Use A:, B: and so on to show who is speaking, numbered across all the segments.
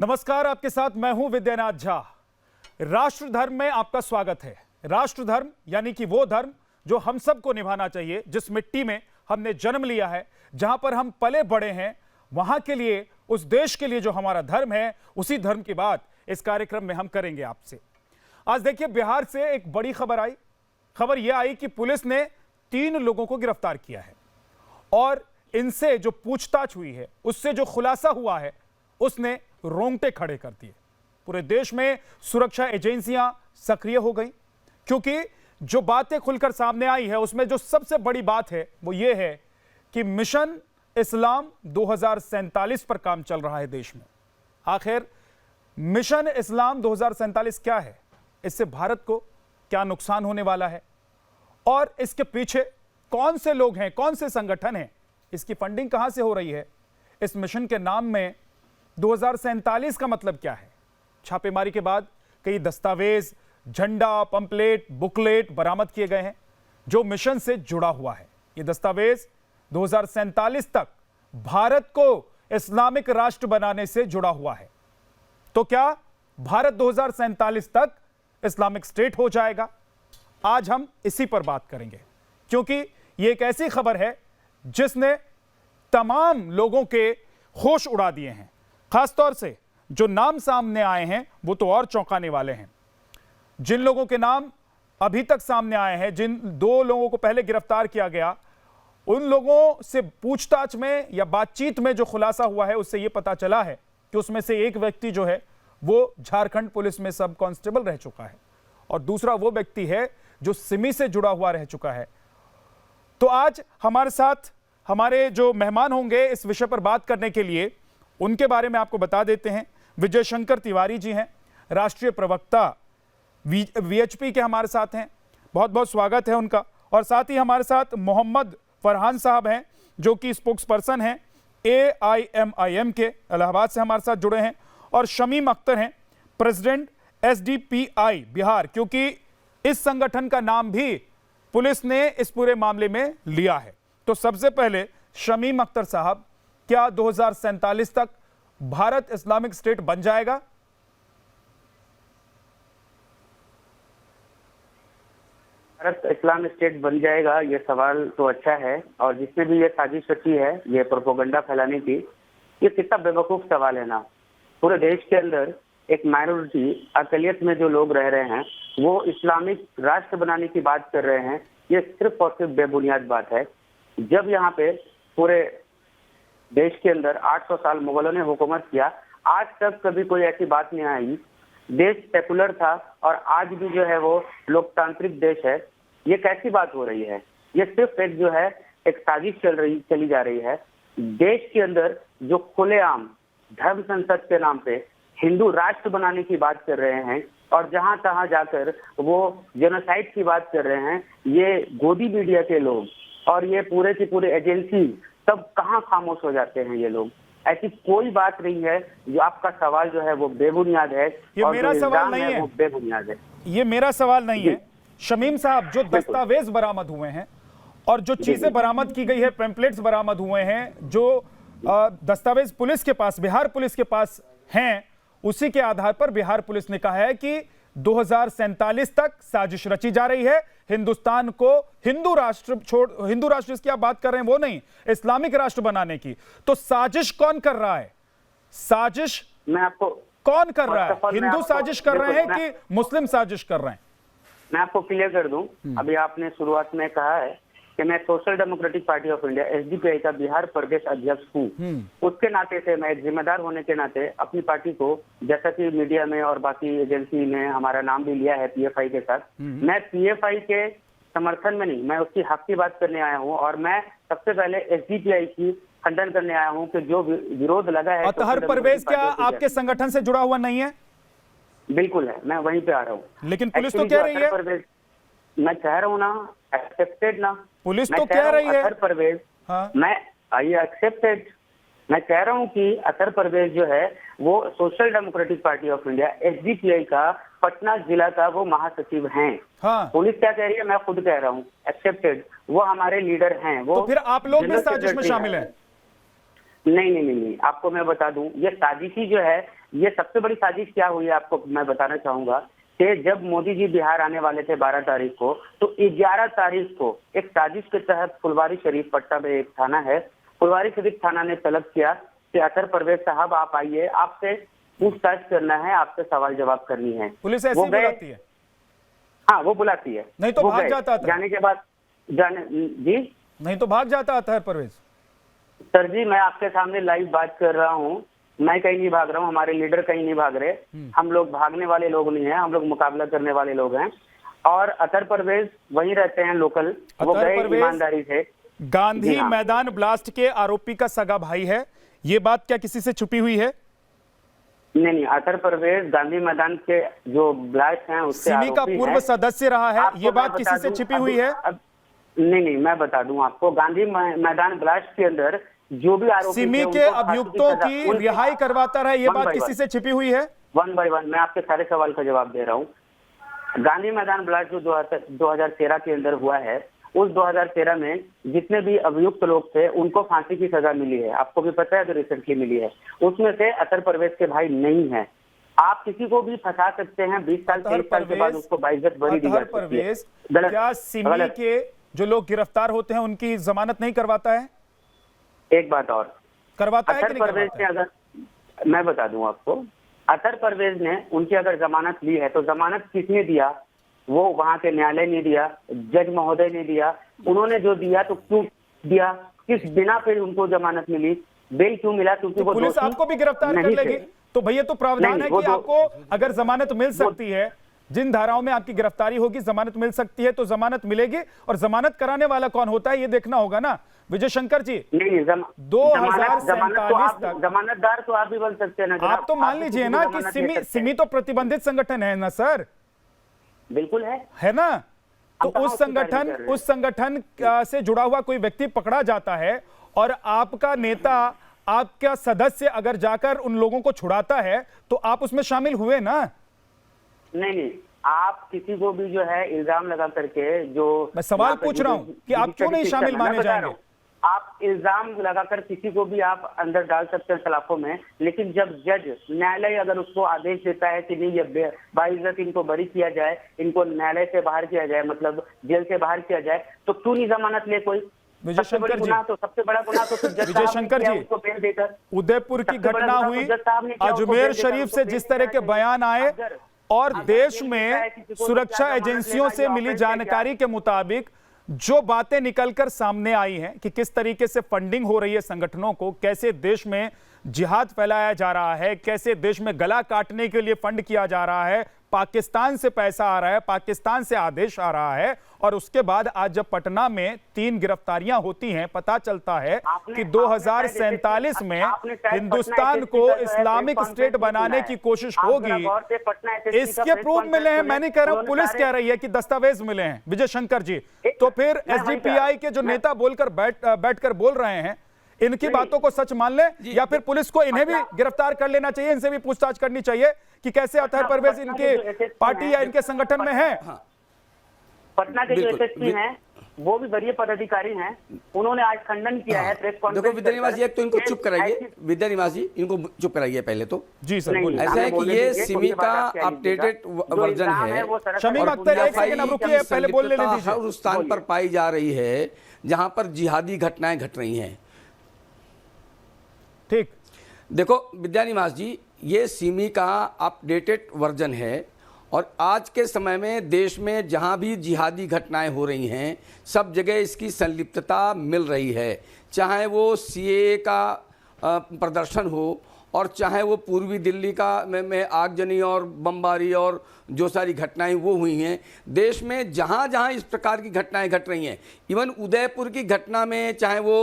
A: नमस्कार, आपके साथ मैं हूं विद्यानाथ झा। राष्ट्र धर्म में आपका स्वागत है। राष्ट्र धर्म यानी कि वो धर्म जो हम सबको निभाना चाहिए, जिस मिट्टी में हमने जन्म लिया है, जहां पर हम पले बड़े हैं, वहां के लिए, उस देश के लिए जो हमारा धर्म है, उसी धर्म की बात इस कार्यक्रम में हम करेंगे आपसे। आज देखिए, बिहार से एक बड़ी खबर आई। खबर यह आई कि पुलिस ने 3 लोगों को गिरफ्तार किया है और इनसे जो पूछताछ हुई है, उससे जो खुलासा हुआ है, उसने रोंगटे खड़े कर दिए। पूरे देश में सुरक्षा एजेंसियां सक्रिय हो गई, क्योंकि जो बातें खुलकर सामने आई है उसमें जो सबसे बड़ी बात है वो ये है कि मिशन इस्लाम 2047 पर काम चल रहा है देश में। आखिर मिशन इस्लाम 2047 क्या है, इससे भारत को क्या नुकसान होने वाला है और इसके पीछे कौन से लोग हैं, कौन से संगठन हैं, इसकी फंडिंग कहां से हो रही है, इस मिशन के नाम में 2047 का मतलब क्या है। छापेमारी के बाद कई दस्तावेज, झंडा, पंपलेट, बुकलेट बरामद किए गए हैं जो मिशन से जुड़ा हुआ है। ये दस्तावेज 2047 तक भारत को इस्लामिक राष्ट्र बनाने से जुड़ा हुआ है। तो क्या भारत 2047 तक इस्लामिक स्टेट हो जाएगा? आज हम इसी पर बात करेंगे, क्योंकि ये एक ऐसी खबर है जिसने तमाम लोगों के होश उड़ा दिए हैं। खासतौर से जो नाम सामने आए हैं वो तो और चौंकाने वाले हैं। जिन लोगों के नाम अभी तक सामने आए हैं, जिन 2 लोगों को पहले गिरफ्तार किया गया, उन लोगों से पूछताछ में या बातचीत में जो खुलासा हुआ है, उससे यह पता चला है कि उसमें से एक व्यक्ति जो है वो झारखंड पुलिस में सब कांस्टेबल रह चुका है और दूसरा वो व्यक्ति है जो सिमी से जुड़ा हुआ रह चुका है। तो आज हमारे साथ हमारे जो मेहमान होंगे इस विषय पर बात करने के लिए, उनके बारे में आपको बता देते हैं। विजय शंकर तिवारी जी हैं, राष्ट्रीय प्रवक्ता वीएचपी के हमारे साथ हैं, बहुत बहुत स्वागत है उनका। और साथ ही हमारे साथ मोहम्मद फरहान साहब हैं, जो कि स्पोक्स पर्सन हैं AIMIM के, इलाहाबाद से हमारे साथ जुड़े हैं। और शमीम अख्तर हैं, प्रेसिडेंट SDPI बिहार, क्योंकि इस संगठन का नाम भी पुलिस ने इस पूरे मामले में लिया है। तो सबसे पहले शमीम अख्तर साहब, क्या 2047 तक भारत इस्लामिक स्टेट बन जाएगा?
B: भारत इस्लामिक स्टेट बन जाएगा, ये सवाल तो अच्छा है। और जिसने भी ये साजिश रची है ये प्रोपोगंडा फैलाने की, ये कितना बेवकूफ सवाल है ना। पूरे देश के अंदर एक माइनॉरिटी, अकलियत में जो लोग रह रहे हैं, वो इस्लामिक राष्ट्र बनाने की बात कर रहे हैं। ये सिर्फ और सिर्फ बेबुनियाद बात है। जब यहाँ पे पूरे देश के अंदर 800 साल मुगलों ने हुकूमत किया, आज तक कभी कोई ऐसी बात नहीं आई। देश सेकुलर था और आज भी जो है वो लोकतांत्रिक देश है। ये कैसी बात हो रही है? ये सिर्फ एक जो है एक साजिश चली जा रही है। देश के अंदर जो खुलेआम धर्म संसद के नाम पे हिंदू राष्ट्र बनाने की बात कर रहे हैं और जहां तहां जाकर वो जेनोसाइड की बात कर रहे हैं, ये गोदी मीडिया के लोग और ये पूरे की पूरे एजेंसी सब कहां खामोश हो जाते हैं ये लोग। ऐसी कोई बात नहीं है। जो आपका सवाल जो है वो बेबुनियाद है।
A: ये
B: और
A: मेरा सवाल नहीं है,
B: वो बेबुनियाद है।
A: ये मेरा सवाल नहीं है। शमीम साहब, जो दस्तावेज बरामद हुए हैं और जो चीजें बरामद की गई है, पैम्पलेट्स बरामद हुए हैं, जो दस्तावेज पुलिस के पास, बिहार पुलिस के पास हैं, उसी के आधार पर बिहार पुलिस ने कहा है कि 2047 तक साजिश रची जा रही है हिंदुस्तान को हिंदू राष्ट्र हिंदू राष्ट्र जिसकी आप बात कर रहे हैं वो नहीं, इस्लामिक राष्ट्र बनाने की। तो साजिश कौन कर रहा है? साजिश
B: मैं आपको
A: कौन कर रहा है? हिंदू साजिश कर रहे हैं कि मुस्लिम साजिश कर रहे हैं?
B: मैं आपको क्लियर कर दूं। अभी आपने शुरुआत में कहा है कि मैं social democratic party of India SDPI का बिहार प्रदेश अध्यक्ष हूँ। उसके नाते से मैं एक जिम्मेदार होने के नाते अपनी पार्टी को, जैसा कि मीडिया में और बाकी एजेंसी ने हमारा नाम भी लिया है PFI के साथ, मैं PFI के समर्थन में नहीं, मैं उसकी हक की बात करने आया हूँ। और मैं सबसे पहले SDPI की खंडन करने आया हूँ कि जो विरोध लगा है।
A: अतहर परवेज क्या आपके संगठन से जुड़ा हुआ नहीं है?
B: बिल्कुल है, मैं वहीं पे आ रहा हूँ।
A: लेकिन पुलिस तो कह रही है,
B: मैं कह रहा हूँ ना, एक्सेप्टेड ना,
A: पुलिस तो कह रही है
B: अतहर परवेज।
A: हाँ।
B: मैं एक्सेप्टेड, मैं कह रहा हूँ कि अतहर परवेज जो है वो social democratic party of India SDPI का पटना जिला का वो महासचिव हैं।
A: हाँ।
B: पुलिस क्या कह रही है, मैं खुद कह रहा हूँ एक्सेप्टेड, वो हमारे लीडर हैं। वो
A: तो फिर आप लोग भी साजिश में शामिल हैं?
B: नहीं, आपको मैं बता दूं, ये साजिशी जो है ये सबसे बड़ी साजिश क्या हुई है आपको मैं बताना चाहूंगा कि जब मोदी जी बिहार आने वाले थे 12 तारीख को, तो 11 तारीख को एक साजिश के तहत फुलवारी शरीफ पट्टा में एक थाना है, फुलवारी शरीफ थाना ने तलब किया कि अतर परवेज साहब आप आइए, आपसे पूछताछ करना है, आपसे सवाल जवाब करनी है।
A: पुलिस ऐसे
B: वो
A: ही
B: गए।
A: बुलाती है?
B: हाँ, वो बुलाती है।
A: नहीं तो
B: वो
A: भाग
B: गए।
A: जाता था।
B: जाने के बाद जी
A: नहीं तो भाग जाता अतहर परवेज।
B: सर जी, मैं आपके सामने लाइव बात कर रहा हूँ, मैं कहीं नहीं भाग रहा हूँ, हमारे लीडर कहीं नहीं भाग रहे, हम लोग भागने वाले लोग नहीं हैं, हम लोग मुकाबला करने वाले लोग हैं। और अतर परवेज वहीं रहते हैं लोकल, वो
A: अतहर
B: गए
A: परवेज
B: ईमानदारी से।
A: गांधी
B: जी हाँ।
A: मैदान ब्लास्ट के आरोपी का सगा भाई है, ये बात क्या किसी से छुपी हुई है?
B: नहीं, अतर परवेज गांधी मैदान के जो ब्लास्ट हैं उससे
A: सिमी का
B: आरोपी
A: पूर्व
B: हैं।
A: सदस्य रहा है,
B: आपको
A: ये
B: मैं
A: बात
B: बता
A: किसी से
B: दूं,
A: छिपी हुई है?
B: नहीं, मैं बता दूं आपको, गांधी मैदान ब्लास्ट के अंदर जो भी आरोपी
A: सिमी
B: थे,
A: के
B: उनको फांसी
A: अभियुक्तों
B: सजा-
A: की
B: उनकी-
A: रिहाई करवाता रहा, ये
B: वन
A: बात
B: बाय
A: किसी
B: वन।
A: से छिपी हुई है?
B: 1 बाय 1 मैं आपके सारे सवाल का जवाब दे रहा हूँ। गांधी मैदान ब्लास्ट जो 2013 के अंदर हुआ है, उस 2013 में जितने भी अभियुक्त लोग थे उनको फांसी की सजा मिली है, आपको भी पता है, जो रिसेंटली मिली है, उसमें से अतर परवेज के भाई नहीं है। आप किसी को भी फंसा सकते हैं, 20 साल 23 साल के बाद उसको बाइज्जत बरी दी जा
A: अतहर
B: सकती है।
A: परवेज
B: गलत,
A: क्या सिमी
B: गलत।
A: के जो लोग गिरफ्तार होते हैं उनकी जमानत नहीं करवाता है?
B: एक बात और,
A: करवाता है कि
B: अतर
A: नहीं
B: परवेज
A: करवाता
B: ने
A: है?
B: अगर, मैं बता दूं आपको, अतर परवेज ने उनकी अगर जमानत ली है तो जमानत किसने दिया? वो वहां के न्यायालय ने दिया, जज महोदय ने दिया। उन्होंने जो दिया तो क्यों दिया, किस बिना पे उनको जमानत मिली, बेल क्यों मिला? क्योंकि वो
A: पुलिस
B: दोषी
A: आपको भी गिरफ्तार कर
B: नहीं
A: लेगी।
B: थे।
A: तो भैया तो प्रावधान
B: नहीं,
A: है
B: वो
A: कि
B: दो-
A: आपको अगर जमानत मिल सकती है, जिन धाराओं में आपकी गिरफ्तारी होगी जमानत मिल सकती है, तो जमानत मिलेगी। और जमानत कराने वाला कौन होता है ये देखना होगा ना विजय शंकर जी।
B: नहीं,
A: 2047 तक
B: जमानतदार तो आप भी बन सकते हैं ना जनाब।
A: आप तो मान
B: भी
A: लीजिए
B: किसी
A: ना
B: को
A: कि
B: जमानत दे
A: सिमी
B: सकते हैं।
A: सिमी तो प्रतिबंधित संगठन है ना सर,
B: बिल्कुल है
A: ना? तो
B: हम कहाँ
A: उस
B: उसकी तारीफ कर रहे हैं?
A: उस संगठन से जुड़ा हुआ कोई व्यक्ति पकड़ा जाता है और आपका नेता, आपका सदस्य अगर जाकर उन लोगों को छुड़ाता है तो आप उसमें शामिल हुए ना?
B: नहीं, आप किसी को भी जो है इल्जाम लगा करके, जो
A: मैं सवाल
B: यहाँ पे
A: पूछ रहा हूं कि आप क्यों नहीं शामिल माने
B: मैं बता रहा
A: जाएंगे?
B: हूं, आप इल्जाम लगाकर किसी को भी आप अंदर डाल सकते हैं सलाखों में, लेकिन जब जज न्यायालय अगर उसको आदेश देता है कि नहीं, ये बाइज्जत इनको बरी किया जाए, इनको न्यायालय से बाहर किया जाए, मतलब जेल से बाहर किया जाए, तो क्यों नहीं जमानत ले कोई?
A: विजय
B: सबसे बड़ी
A: शंकर जी,
B: गुनाह तो, सबसे बड़ा गुनाह तो जज
A: विजय
B: साहब ने
A: शंकर
B: किया
A: जी,
B: उसको बेल देकर।
A: उदयपुर की
B: सबसे बड़ा
A: घटना
B: गुनाह
A: हुई,
B: तो जज साहब ने किया, उसको
A: अजमेर
B: बेल देकर
A: शरीफ
B: उसको
A: से
B: बेल
A: जिस तरह के
B: देना
A: बयान आए
B: अगर-
A: और
B: अगर
A: देश
B: ये
A: में
B: लिखा है किसी को
A: सुरक्षा
B: जमानत
A: एजेंसियों
B: लेना,
A: से
B: ये
A: मिली
B: ऑफेंस है
A: जानकारी के मुताबिक जो बातें निकलकर सामने आई हैं कि किस तरीके से फंडिंग हो रही है संगठनों को, कैसे देश में जिहाद फैलाया जा रहा है, कैसे देश में गला काटने के लिए फंड किया जा रहा है, पाकिस्तान से पैसा आ रहा है, पाकिस्तान से आदेश आ रहा है। और उसके बाद आज जब पटना में 3 गिरफ्तारियां होती हैं, पता चलता है कि 2047 में हिंदुस्तान को इस्लामिक स्टेट बनाने की कोशिश होगी। इसके प्रूफ मिले हैं, मैं नहीं कह रहा हूं, पुलिस कह रही है कि दस्तावेज मिले हैं विजय शंकर जी। तो फिर एसडीपीआई के जो नेता बोलकर बैठकर बोल रहे हैं, इनकी बातों को सच मान ले या फिर पुलिस को इन्हें भी गिरफ्तार कर लेना चाहिए, इनसे भी पूछताछ करनी चाहिए कि कैसे अतहर परवेज इनके पार्टी या इनके संगठन में है।
B: पटना के जो एसएसपी हैं वो भी वरीय पदाधिकारी हैं, उन्होंने आज खंडन किया है प्रेस कॉन्फ्रेंस।
C: देखो विद्या निवास जी, एक तो इनको चुप कराइए, विद्या निवास जी इनको चुप कराइए पहले तो।
A: जी सर,
B: नहीं,
A: बोलिए।
C: ऐसा है
B: हमें
C: कि
B: बोलने
C: ये
B: दीजिए,
C: सिमी
B: उनके
C: का
B: बाद आप क्या
C: अपडेटेड
B: लीजिएगा। जो
C: वर्जन
B: इल्जाम
C: है
B: वो सड़क
A: शमीम
B: पर
A: अख्तर, एक
B: पुलिस
A: सेकंड अब रुकिए, पहले बोल लेने दीजिए।
C: हर उस स्थान पर पाई जा रही है जहां पर जिहादी घटनाएं घट रही हैं।
A: ठीक,
C: देखो विद्या निवास जी, ये सिमी का अपडेटेड वर्जन है और आज के समय में देश में जहां भी जिहादी घटनाएं हो रही हैं सब जगह इसकी संलिप्तता मिल रही है, चाहे वो सीएए का प्रदर्शन हो और चाहे वो पूर्वी दिल्ली का में आगजनी और बमबारी और जो सारी घटनाएं वो हुई हैं। देश में जहाँ जहाँ इस प्रकार की घटनाएं घट रही हैं, इवन उदयपुर की घटना में चाहे वो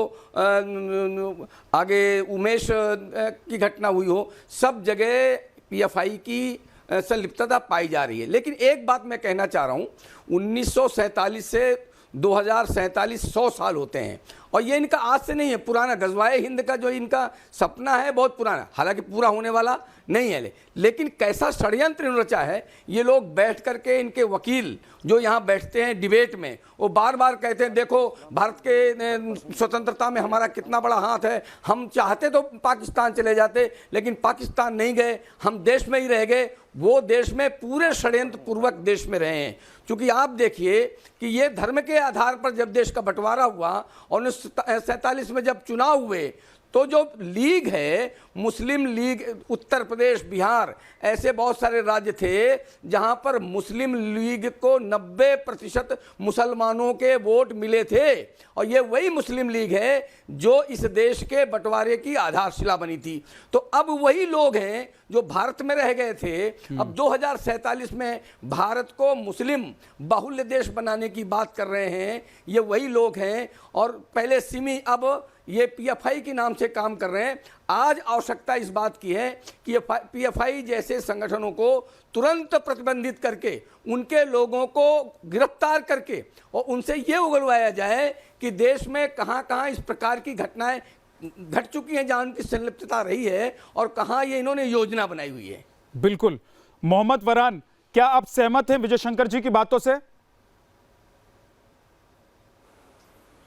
C: आगे उमेश की घटना हुई हो, सब जगह पीएफआई की संलिप्तता पाई जा रही है। लेकिन एक बात मैं कहना चाह रहा हूँ, 1947 से 2047 100 साल होते हैं और ये इनका आज से नहीं है, पुराना गजवाए हिंद का जो इनका सपना है बहुत पुराना, हालांकि पूरा होने वाला नहीं है। लेकिन कैसा षड्यंत्र इन्होंने रचा है, ये लोग बैठ करके इनके वकील जो यहाँ बैठते हैं डिबेट में, वो बार बार कहते हैं देखो भारत के स्वतंत्रता में हमारा कितना बड़ा हाथ है, हम चाहते तो पाकिस्तान चले जाते लेकिन पाकिस्तान नहीं गए, हम देश में ही रह गए। वो देश में पूरे षड्यंत्र पूर्वक देश में रहे हैं। क्योंकि आप देखिए कि ये धर्म के आधार पर जब देश का बंटवारा हुआ और 1947 में जब चुनाव हुए तो जो लीग है, मुस्लिम लीग, उत्तर प्रदेश, बिहार, ऐसे बहुत सारे राज्य थे जहां पर मुस्लिम लीग को 90% मुसलमानों के वोट मिले थे। और ये वही मुस्लिम लीग है जो इस देश के बंटवारे की आधारशिला बनी थी। तो अब वही लोग हैं जो भारत में रह गए थे, अब 2047 में भारत को मुस्लिम बाहुल्य देश बनाने की बात कर रहे हैं, ये वही लोग हैं। और पहले सिमी, अब ये पीएफआई के नाम से काम कर रहे हैं। आज आवश्यकता इस बात की है कि ये पीएफआई जैसे संगठनों को तुरंत प्रतिबंधित करके, उनके लोगों को गिरफ्तार करके और उनसे ये उगलवाया जाए कि देश में कहाँ कहाँ इस प्रकार की घटनाएं घट चुकी हैं जहाँ उनकी संलिप्तता रही है और कहाँ ये इन्होंने योजना बनाई हुई है।
A: बिल्कुल। मोहम्मद फरहान, क्या आप सहमत हैं विजय शंकर जी की बातों से?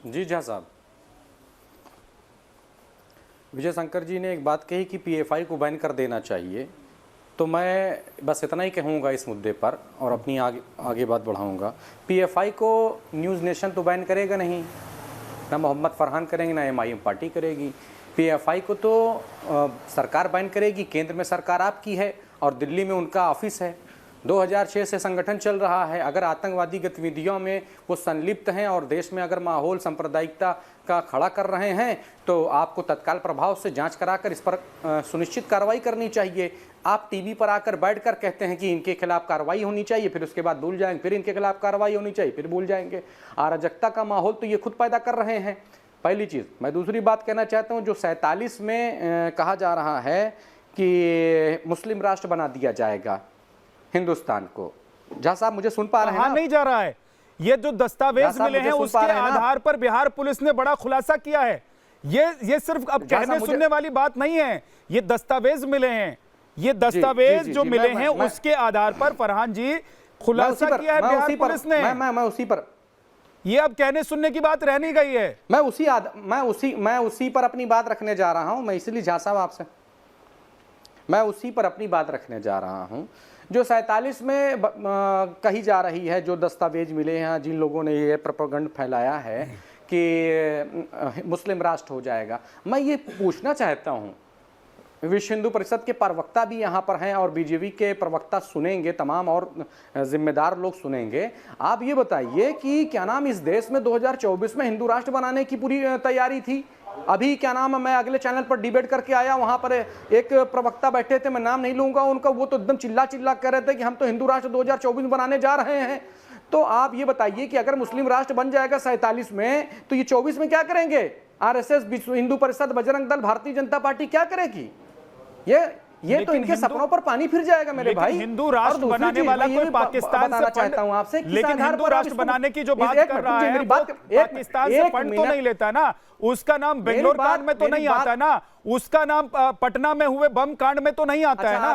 D: जी झा साहब, विजय शंकर जी ने एक बात कही कि पीएफआई को बैन कर देना चाहिए, तो मैं बस इतना ही कहूँगा इस मुद्दे पर और अपनी आगे बात बढ़ाऊँगा। पीएफआई को न्यूज़ नेशन तो बैन करेगा नहीं, ना मोहम्मद फरहान करेंगे, ना एमआईएम पार्टी करेगी। पीएफआई को तो सरकार बैन करेगी, केंद्र में सरकार आपकी है और दिल्ली में उनका ऑफिस है। 2006 से संगठन चल रहा है। अगर आतंकवादी गतिविधियों में वो संलिप्त हैं और देश में अगर माहौल सांप्रदायिकता का खड़ा कर रहे हैं तो आपको तत्काल प्रभाव से जांच कराकर इस पर सुनिश्चित कार्रवाई करनी चाहिए। आप टीवी पर आकर बैठकर कहते हैं कि इनके खिलाफ कार्रवाई होनी चाहिए, फिर उसके बाद भूल जाएंगे, फिर इनके खिलाफ कार्रवाई होनी चाहिए, फिर भूल जाएंगे। अराजकता का माहौल तो ये खुद पैदा कर रहे हैं, पहली चीज़। मैं दूसरी बात कहना चाहता हूँ, जो 47 में कहा जा रहा है कि मुस्लिम राष्ट्र बना दिया जाएगा हिंदुस्तान को, जहाँ साहब मुझे सुन पा रहे हैं ना?
A: नहीं जा रहा है। ये जो दस्तावेज मिले हैं उसके आधार पर बिहार पुलिस ने बड़ा खुलासा किया है। ये सिर्फ अब कहने सुनने वाली बात नहीं है, ये दस्तावेज मिले हैं। ये दस्तावेज जो मिले हैं उसके आधार पर फरहान जी खुलासा किया है बिहार पुलिस ने।
D: मैं उसी पर,
A: ये अब कहने सुनने की बात रह नहीं गई है।
D: मैं उसी पर अपनी बात रखने जा रहा हूं। मैं इसलिए झा साहब आपसे मैं उसी पर अपनी बात रखने जा रहा हूं जो 47 में कही जा रही है, जो दस्तावेज मिले हैं, जिन लोगों ने ये प्रोपेगेंडा फैलाया है कि मुस्लिम राष्ट्र हो जाएगा। मैं ये पूछना चाहता हूं, विश्व हिंदू परिषद के प्रवक्ता भी यहाँ पर हैं और बीजेपी के प्रवक्ता सुनेंगे, तमाम और जिम्मेदार लोग सुनेंगे। आप ये बताइए कि क्या नाम इस देश में 2024 में हिंदू राष्ट्र बनाने की पूरी तैयारी थी? अभी क्या नाम, मैं अगले चैनल पर डिबेट करके आया, वहाँ पर एक प्रवक्ता बैठे थे, मैं नाम नहीं लूंगा उनका, वो तो एकदम चिल्ला चिल्ला कर रहे थे कि हम तो हिंदू राष्ट्र 2024 में बनाने जा रहे हैं। तो आप ये बताइए कि अगर मुस्लिम राष्ट्र बन जाएगा 47 में, तो ये 24 में क्या करेंगे? आरएसएस, विश्व हिंदू परिषद, बजरंग दल, भारतीय जनता पार्टी क्या करेगी? ये तो इनके सपनों पर पानी फिर जाएगा मेरे भाई।
A: हिंदू राष्ट्र बनाने वाला कोई पाकिस्तान से
D: चाहता हूं आपसे,
A: लेकिन हिंदू राष्ट्र बनाने की जो बात कर रहा है पाकिस्तान से फंड तो नहीं लेता ना, उसका नाम बेंगलोर कांड में तो नहीं आता ना, उसका नाम पटना में हुए बम कांड में तो नहीं आता है ना।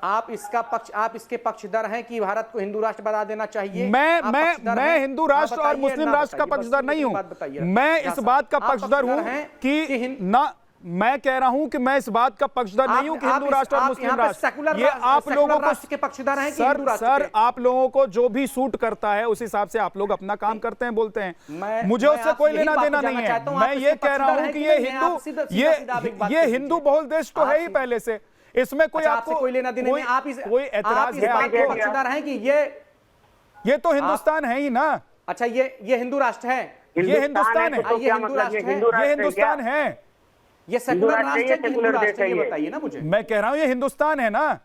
D: आप इसके पक्षधर हैं कि भारत को हिंदू राष्ट्र बना देना चाहिए?
A: मैं हिंदू राष्ट्र और मुस्लिम राष्ट्र का पक्षधर नहीं हूं। मैं इस बात का पक्षधर हूं कि ना, मैं कह रहा हूं कि मैं इस बात का पक्षधर नहीं हूं कि हिंदू राष्ट्र और मुस्लिम राष्ट्र, ये आप लोगों को
D: के पक्षधर हैं कि
A: हिंदू राष्ट्र? सर, आप लोगों को जो भी सूट करता है उस हिसाब से आप लोग अपना काम करते हैं, बोलते हैं। मुझे उससे कोई लेना देना नहीं है। मैं ये कह रहा हूं कि ये हिंदू बहुल देश तो है ही पहले से, इसमें कोई आपको
D: कोई लेना देना नहीं। आप
A: कोई एतराज है?
D: आपको पक्षधर हैं कि ये
A: तो हिंदुस्तान है ही ना।
D: अच्छा, ये हिंदू राष्ट्र है,
A: ये हिंदुस्तान है,
D: ये हिंदू राष्ट्र है,
A: ये हिंदुस्तान है,
D: ये सेकुलर राष्ट्र है कि हिंदू राष्ट्र है? ये बताइए ना मुझे।
A: मैं कह रहा हूं ये हिंदुस्तान है ना।